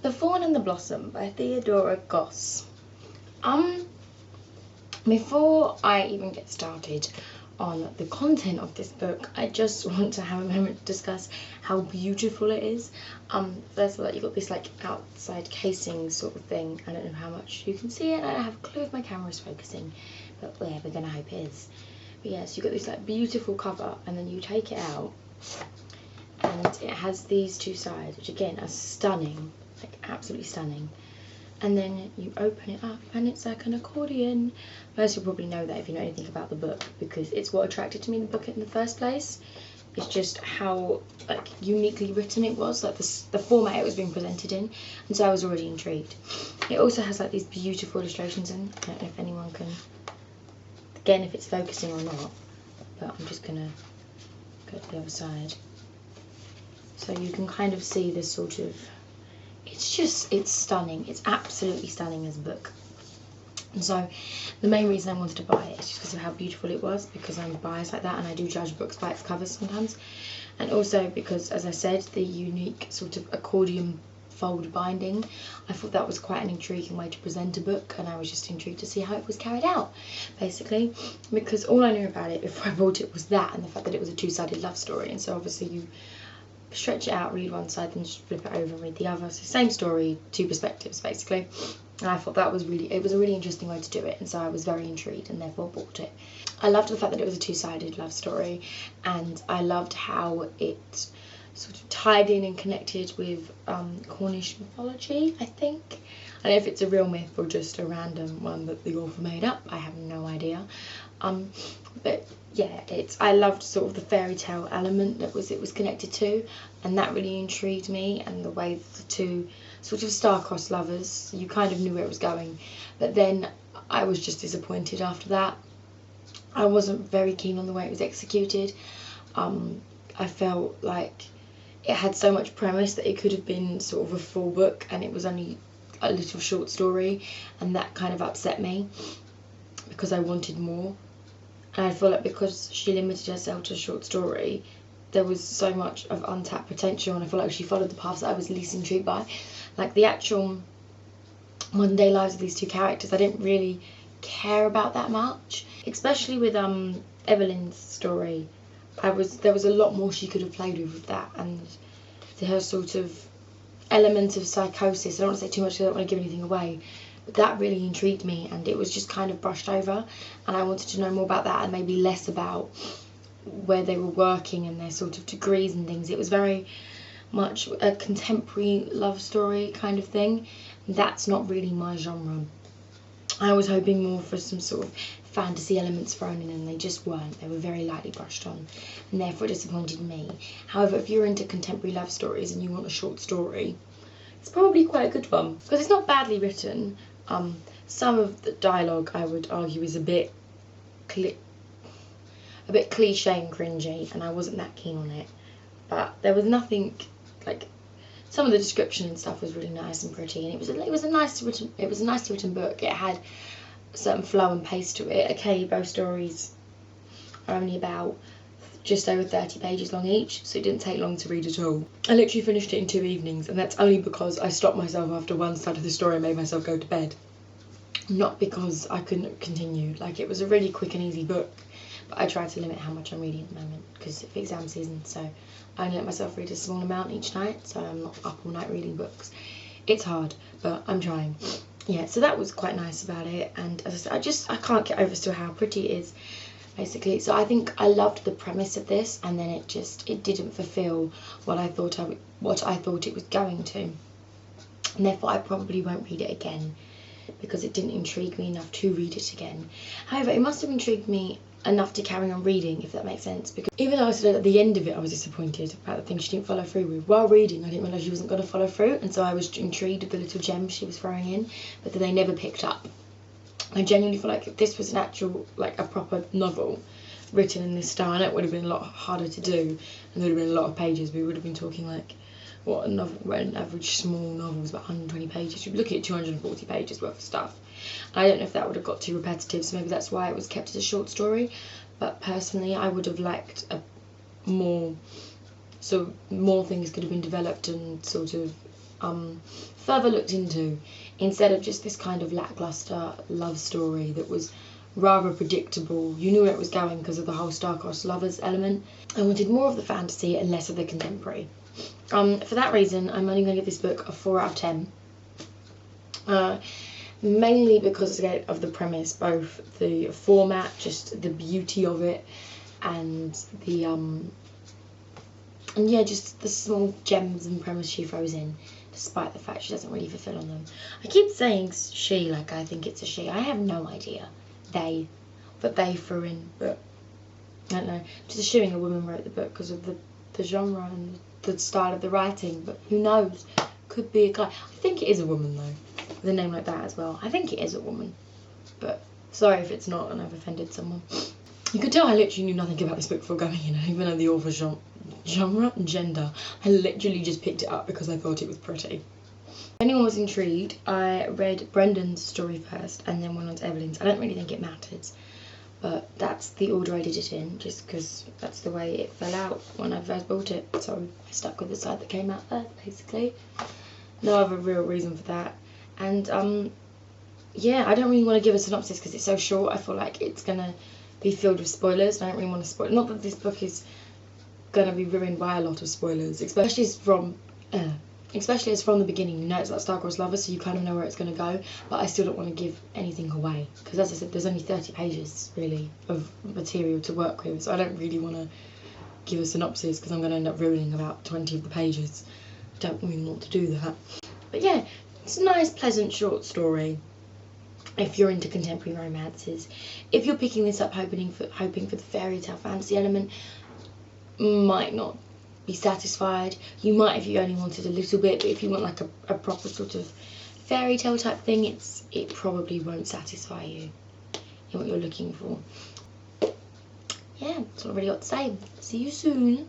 The Thorn and the Blossom by Theodora Goss. Before I even get started on the content of this book, I just want to have a moment to discuss how beautiful it is. First of all, you've got this like outside casing sort of thing. I don't know how much you can see it. I don't have a clue if my camera is focusing, but yeah, we're gonna hope it is. But yes, you've got this like beautiful cover, and then you take it out, and it has these two sides, which again are stunning, like absolutely stunning. And then you open it up and it's like an accordion. First, you'll probably know that if you know anything about the book, because it's what attracted to me in the book in the first place. It's just how like uniquely written it was, like the format it was being presented in, and so I was already intrigued. It also has like these beautiful illustrations in. I don't know if anyone can, again, if it's focusing or not, but I'm just gonna go to the other side so you can kind of see this sort of, it's stunning. It's absolutely stunning as a book. And so the main reason I wanted to buy it is just because of how beautiful it was, because I'm biased like that and I do judge books by its covers sometimes. And also because, as I said, the unique sort of accordion fold binding, I thought that was quite an intriguing way to present a book, and I was just intrigued to see how it was carried out, basically, because all I knew about it before I bought it was that, and the fact that it was a two-sided love story. And so obviously you stretch it out, read one side, then just flip it over and read the other. So same story, two perspectives basically. And I thought that was it was a really interesting way to do it, and so I was very intrigued and therefore bought it. I loved the fact that it was a two-sided love story, and I loved how it sort of tied in and connected with Cornish mythology, I think. I don't know if it's a real myth or just a random one that the author made up, I have no idea. But yeah, I loved sort of the fairy tale element that it was connected to, and that really intrigued me, and the way that the two sort of star-crossed lovers, you kind of knew where it was going, but then I was just disappointed after that. I wasn't very keen on the way it was executed. I felt like it had so much premise that it could have been sort of a full book, and it was only a little short story, and that kind of upset me because I wanted more. And I feel like because she limited herself to a short story, there was so much of untapped potential, and I feel like she followed the paths that I was least intrigued by. Like the actual modern day lives of these two characters, I didn't really care about that much. Especially with Evelyn's story, there was a lot more she could have played with that, and her sort of element of psychosis. I don't want to say too much because I don't want to give anything away, but that really intrigued me, and it was just kind of brushed over, and I wanted to know more about that and maybe less about where they were working and their sort of degrees and things. It was very much a contemporary love story kind of thing. That's not really my genre. I was hoping more for some sort of fantasy elements thrown in, and they just weren't. They were very lightly brushed on, and therefore it disappointed me. However, if you're into contemporary love stories and you want a short story, it's probably quite a good one, because it's not badly written. Some of the dialogue, I would argue, is a bit cliche and cringy, and I wasn't that keen on it. But there was nothing, like, some of the description and stuff was really nice and pretty, and it was a nicely written book. It had a certain flow and pace to it. Okay, both stories are only about just over 30 pages long each, so it didn't take long to read at all. I literally finished it in 2 evenings, and that's only because I stopped myself after one side of the story and made myself go to bed. Not because I couldn't continue. Like, it was a really quick and easy book, but I try to limit how much I'm reading at the moment because of exam season, so I only let myself read a small amount each night, so I'm not up all night reading books. It's hard, but I'm trying. Yeah, so that was quite nice about it, and as I said, I can't get over still how pretty it is, basically. So I think I loved the premise of this, and then it didn't fulfill what I thought it was going to, and therefore I probably won't read it again because it didn't intrigue me enough to read it again. However, it must have intrigued me enough to carry on reading, if that makes sense, because even though I said at the end of it I was disappointed about the things she didn't follow through with, while reading I didn't realise she wasn't going to follow through, and so I was intrigued with the little gems she was throwing in, but then they never picked up. I genuinely feel like if this was an actual, like a proper novel written in this style, and it would have been a lot harder to do, and there would have been a lot of pages. We would have been talking like, what, a novel, an average small novel is about 120 pages. You'd be looking at 240 pages worth of stuff. I don't know if that would have got too repetitive, so maybe that's why it was kept as a short story. But personally, I would have liked more things could have been developed and sort of further looked into, instead of just this kind of lackluster love story that was rather predictable. You knew where it was going because of the whole star-crossed lovers element. I wanted more of the fantasy and less of the contemporary. For that reason, I'm only going to give this book a 4 out of 10. Mainly because again, of the premise, both the format, just the beauty of it, and the and yeah, just the small gems and premise she throws in, despite the fact she doesn't really fulfill on them. I keep saying she, like I think it's a she. I have no idea. They threw in, but I don't know. Just assuming a woman wrote the book because of the genre and the style of the writing, but who knows? Could be a guy. I think it is a woman though, with a name like that as well. I think it is a woman, but sorry if it's not and I've offended someone. You could tell I literally knew nothing about this book before going in. I don't even know the author's genre and gender. I literally just picked it up because I thought it was pretty. If anyone was intrigued, I read Brendan's story first and then went on to Evelyn's. I don't really think it matters, but that's the order I did it in, just because that's the way it fell out when I first bought it. So I stuck with the side that came out first, basically. No other real reason for that. And yeah, I don't really want to give a synopsis because it's so short. I feel like it's gonna be filled with spoilers. I don't really want to spoil. Not that this book is gonna be ruined by a lot of spoilers, especially as from the beginning. You know it's like star-crossed lovers, so you kind of know where it's gonna go. But I still don't want to give anything away because, as I said, there's only 30 pages really of material to work with. So I don't really want to give a synopsis because I'm gonna end up ruining about 20 of the pages. I don't really want to do that. But yeah, it's a nice, pleasant, short story. If you're into contemporary romances, if you're picking this up hoping for the fairy tale fantasy element, might not be satisfied. You might if you only wanted a little bit, but if you want like a proper sort of fairy tale type thing, it probably won't satisfy you in what you're looking for. Yeah, that's all I've really got to say. See you soon.